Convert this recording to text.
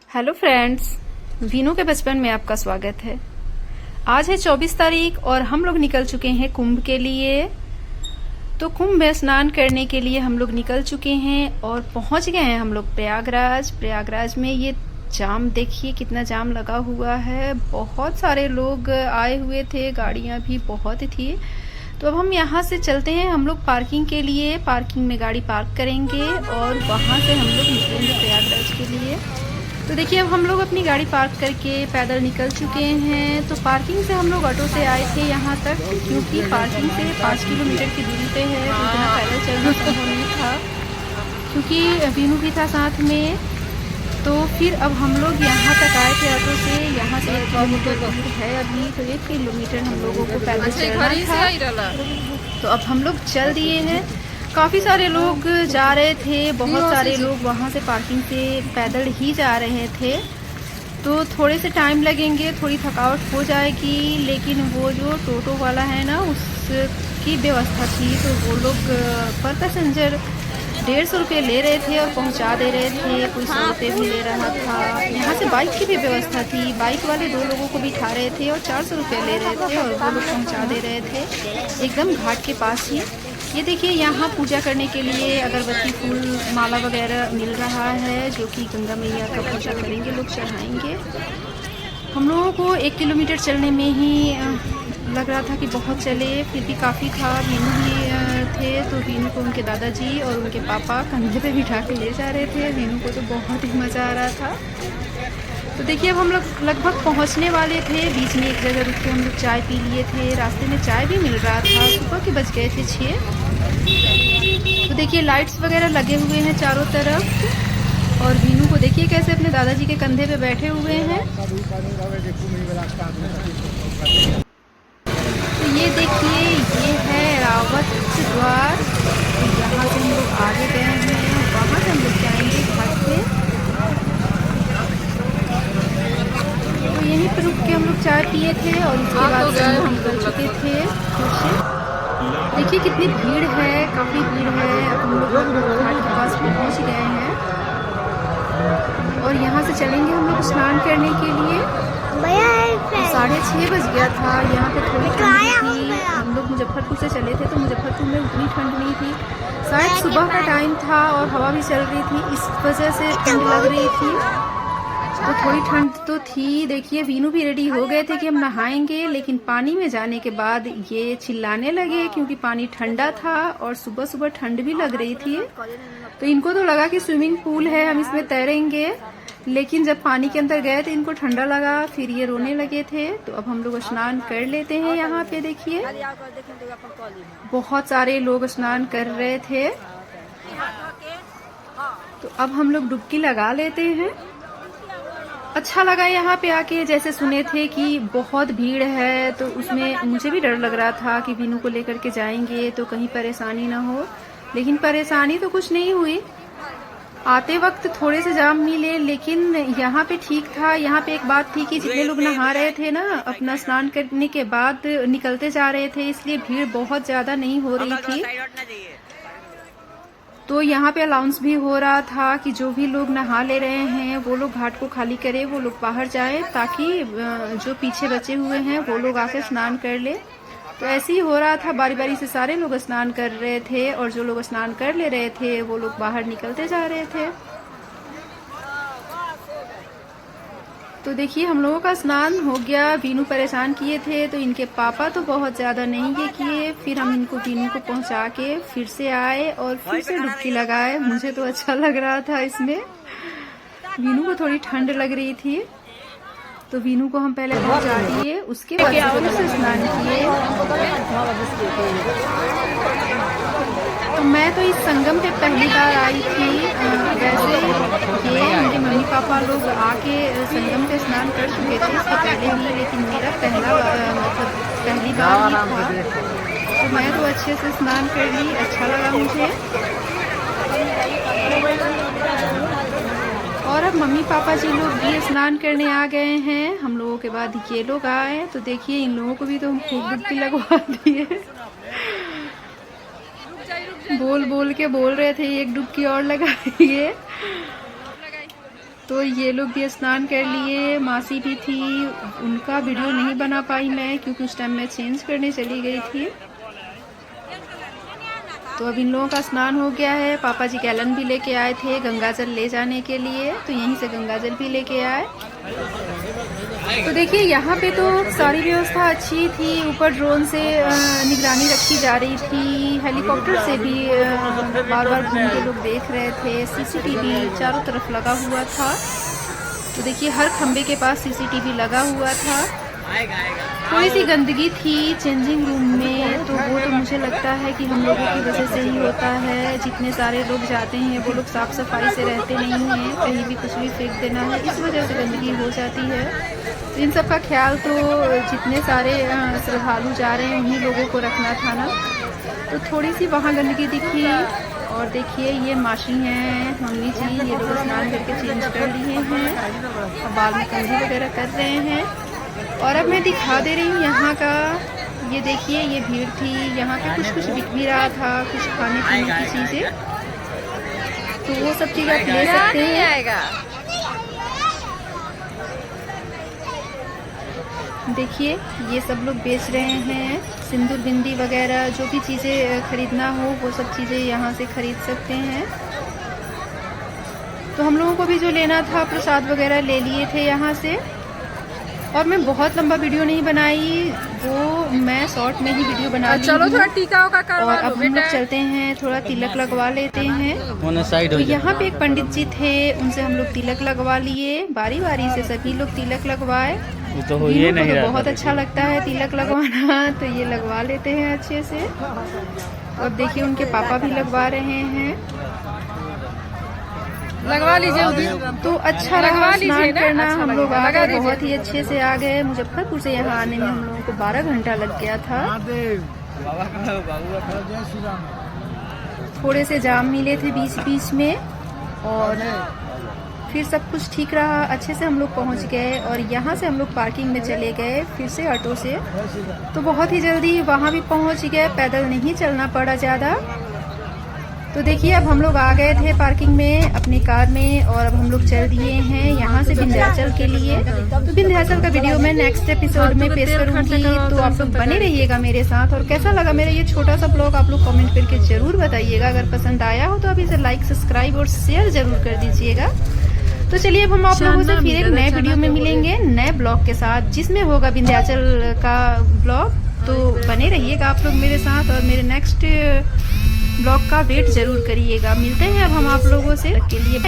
Hello friends, Veenu के बचपन में आपका स्वागत है। आज है 24 तारीख और हम लोग निकल चुके हैं कुंभ के लिए। तो कुंभ में स्नान करने के लिए हम लोग निकल चुके हैं और पहुंच गए हैं हम लोग प्रयागराज। प्रयागराज में ये जाम देखिए, कितना जाम लगा हुआ है। बहुत सारे लोग आए हुए थे, गाड़ियां भी बहुत थी। तो अब हम यहाँ से चलते हैं हम लोग पार्किंग के लिए। पार्किंग में गाड़ी पार्क करेंगे और वहाँ से हम लोग निकलेंगे प्रयागराज के लिए। तो देखिए, अब हम लोग अपनी गाड़ी पार्क करके पैदल निकल चुके हैं। तो पार्किंग से हम लोग ऑटो से आए थे यहाँ तक, क्योंकि पार्किंग से 5 किलोमीटर की दूरी पे है, तो इतना पैदल चलना संभव नहीं था, क्योंकि वीनू भी था साथ में। तो फिर अब हम लोग यहाँ तक आए थे ऑटो से। यहाँ से 1 किलोमीटर दूर है अभी, तो 1 किलोमीटर हम लोगों को पैदल चलना था। तो अब हम लोग चल दिए हैं। काफ़ी सारे लोग जा रहे थे, बहुत सारे लोग वहाँ से पार्किंग से पैदल ही जा रहे थे। तो थोड़े से टाइम लगेंगे, थोड़ी थकावट हो जाएगी, लेकिन वो जो टोटो वाला है ना, उसकी व्यवस्था थी। तो वो लोग पर पैसेंजर 150 रुपये ले रहे थे और पहुंचा दे रहे थे। कोई 100 रुपये भी ले रहा था। यहाँ से बाइक की भी व्यवस्था थी, बाइक वाले 2 लोगों को बिठा रहे थे और 400 रुपये ले रहे थे और वो लोग पहुंचा दे रहे थे एकदम घाट के पास ही। ये देखिए, यहाँ पूजा करने के लिए अगरबत्ती, फूल, माला वगैरह मिल रहा है, जो कि गंगा मैया का पूजा करेंगे लोग, चढ़ाएंगे। हम लोगों को 1 किलोमीटर चलने में ही लग रहा था कि बहुत चले, फिर भी काफ़ी था। वीनू भी थे, तो वीनू को उनके दादाजी और उनके पापा कंधे पे बिठा के ले जा रहे थे। वीनू को तो बहुत ही मज़ा आ रहा था। तो देखिए, अब हम लोग लगभग पहुंचने वाले थे। बीच में एक जगह रुक के हम लोग चाय पी लिए थे। रास्ते में चाय भी मिल रहा था। सुबह के बज गए थे 6। तो देखिए, लाइट्स वगैरह लगे हुए हैं चारों तरफ। और वीनू को देखिए कैसे अपने दादाजी के कंधे पे बैठे हुए हैं। तो ये देखिए, ये है रावत द्वार। यहाँ से हम लोग आगे गए हैं, वहाँ से हम लोग जाएंगे घाट पे। तो यहीं पर रुक के हम लोग चाय पिए थे और उसके बाद से हम निकल चुके थे फिर से। देखिए कितनी भीड़ है, काफ़ी भीड़ है। अब हम लोग घाट के पास पहुँच गए हैं और यहाँ से चलेंगे हम लोग स्नान करने के लिए। तो 6:30 बज गया था। यहाँ पे थोड़ी ठंड थी। हम लोग मुजफ्फरपुर से चले थे, तो मुजफ्फरपुर में उतनी ठंड नहीं थी। शायद सुबह का टाइम था और हवा भी चल रही थी, इस वजह से ठंड लग रही थी। तो थोड़ी ठंड तो थी। देखिए, वीनू भी रेडी हो गए थे कि हम नहाएंगे, लेकिन पानी में जाने के बाद ये चिल्लाने लगे, क्योंकि पानी ठंडा था और सुबह सुबह ठंड भी लग रही थी। तो इनको तो लगा कि स्विमिंग पूल है, हम इसमें तैरेंगे, लेकिन जब पानी के अंदर गए तो इनको ठंडा लगा, फिर ये रोने लगे थे। तो अब हम लोग स्नान कर लेते हैं। यहाँ पे देखिए, बहुत सारे लोग स्नान कर रहे थे। तो अब हम लोग डुबकी लगा लेते हैं। अच्छा लगा यहाँ पे आके। जैसे सुने थे कि बहुत भीड़ है, तो उसमें मुझे भी डर लग रहा था कि वीनू को लेकर के जाएंगे तो कहीं परेशानी ना हो, लेकिन परेशानी तो कुछ नहीं हुई। आते वक्त थोड़े से जाम मिले, लेकिन यहाँ पे ठीक था। यहाँ पे एक बात थी कि जितने लोग नहा रहे थे ना, अपना स्नान करने के बाद निकलते जा रहे थे, इसलिए भीड़ बहुत ज्यादा नहीं हो रही थी। तो यहाँ पे अलाउंस भी हो रहा था कि जो भी लोग नहा ले रहे हैं वो लोग घाट को खाली करें, वो लोग बाहर जाए, ताकि जो पीछे बचे हुए हैं वो लोग आकर स्नान कर ले। तो ऐसे ही हो रहा था, बारी बारी से सारे लोग स्नान कर रहे थे और जो लोग स्नान कर ले रहे थे वो लोग बाहर निकलते जा रहे थे। तो देखिए, हम लोगों का स्नान हो गया। वीनू परेशान किए थे, तो इनके पापा तो बहुत ज़्यादा नहीं ये किए। फिर हम इनको वीनू को पहुंचा के फिर से आए और फिर से डुबकी लगाए। मुझे तो अच्छा लग रहा था इसमें। वीनू को थोड़ी ठंड लग रही थी, तो वीनू को हम पहले पहुंचा दिए, उसके बाद फिर से स्नान किए। तो मैं तो इस संगम पे पहली बार आई थी। वैसे ये उनके मम्मी पापा लोग आके संगम पे स्नान कर चुके थे इससे पहले ही, लेकिन मेरा पहली बार ही था। तो मैं तो अच्छे से स्नान कर ली, अच्छा लगा मुझे। और अब मम्मी पापा जी लोग भी स्नान करने आ गए हैं। हम लोगों के बाद ये लोग आए। तो देखिए, इन लोगों को भी तो हम खूब डुबकी लगवा दिए। बोल बोल के बोल रहे थे, एक डुबकी और लगाइए। तो ये लोग भी स्नान कर लिए, मासी भी थी, उनका वीडियो नहीं बना पाई मैं क्योंकि उस टाइम मैं चेंज करने चली गई थी। तो अब इन लोगों का स्नान हो गया है। पापा जी गैलन भी लेके आए थे गंगाजल ले जाने के लिए, तो यहीं से गंगाजल भी लेके आए। तो देखिए यहाँ पे तो सारी व्यवस्था अच्छी थी। ऊपर ड्रोन से निगरानी रखी जा रही थी, हेलीकॉप्टर से भी बार बार घूम के लोग देख रहे थे। सीसीटीवी चारों तरफ लगा हुआ था। तो देखिए हर खंबे के पास सीसीटीवी लगा हुआ था। थोड़ी सी गंदगी थी चेंजिंग रूम में, तो वो तो मुझे लगता है कि हम लोगों की वजह से ही होता है। जितने सारे लोग जाते हैं वो लोग साफ सफाई से रहते नहीं हैं, कहीं भी कुछ भी फेंक देना है, इस वजह से गंदगी हो जाती है। तो इन सब का ख्याल तो जितने सारे श्रद्धालु जा रहे हैं उन्हीं लोगों को रखना था ना। तो थोड़ी सी वहाँ गंदगी दिखी। और देखिए ये मासी हैं, मम्मी जी, ये लोग स्नान करके चेंज कर लिए हैं, बाल में कंघी वगैरह कर रहे हैं। और अब मैं दिखा दे रही हूँ यहाँ का। ये देखिए ये भीड़ थी, यहाँ पे कुछ बिक भी रहा था, कुछ खाने पीने की चीज़ें, तो वो सब चीज़ आप ले सकते हैं। देखिए ये सब लोग बेच रहे हैं सिंदूर बिंदी वगैरह, जो भी चीज़ें खरीदना हो वो सब चीज़ें यहाँ से खरीद सकते हैं। तो हम लोगों को भी जो लेना था प्रसाद वगैरह ले लिए थे यहाँ से। और मैं बहुत लंबा वीडियो नहीं बनाई, वो मैं शॉर्ट में ही वीडियो बना ली। चलो थोड़ा टीका का और अब हम लोग चलते हैं, थोड़ा तिलक लगवा लेते हैं। तो यहाँ पे एक पंडित जी थे, उनसे हम लोग तिलक लगवा लिए। बारी बारी से सभी लोग तिलक लगवाए। तो ये नहीं तो बहुत अच्छा लगता है तिलक लगवाना, तो ये लगवा लेते हैं अच्छे से। अब देखिए उनके पापा भी लगवा रहे हैं। लगवा लीजिए। तो अच्छा रहा स्नान करना। हम लोग आ गए, बहुत ही अच्छे से आ गए। मुजफ्फरपुर से यहाँ आने में हम लोगों को 12 घंटा लग गया था। थोड़े से जाम मिले थे बीच बीच में, और फिर सब कुछ ठीक रहा, अच्छे से हम लोग पहुँच गए। और यहाँ से हम लोग पार्किंग में चले गए फिर से ऑटो से। तो बहुत ही जल्दी वहाँ भी पहुँच गए, पैदल नहीं चलना पड़ा ज़्यादा। तो देखिए अब हम लोग आ गए थे पार्किंग में अपनी कार में, और अब हम लोग चल दिए हैं यहाँ से विंध्याचल के लिए। तो विंध्याचल का वीडियो मैं नेक्स्ट एपिसोड में पेश करूँगी, तो आप लोग बने रहिएगा मेरे साथ। और कैसा लगा मेरा ये छोटा सा ब्लॉग आप लोग कमेंट करके जरूर बताइएगा। अगर पसंद आया हो तो आप इसे लाइक, सब्सक्राइब और शेयर जरूर कर दीजिएगा। तो चलिए अब हम आप लोगों से फिर एक नए वीडियो में मिलेंगे, नए ब्लॉग के साथ, जिसमें होगा विंध्याचल का ब्लॉग। तो बने रहिएगा आप लोग मेरे साथ, और मेरे नेक्स्ट ब्लॉग का वेट जरूर करिएगा। मिलते हैं अब हम आप लोगों से के लिए।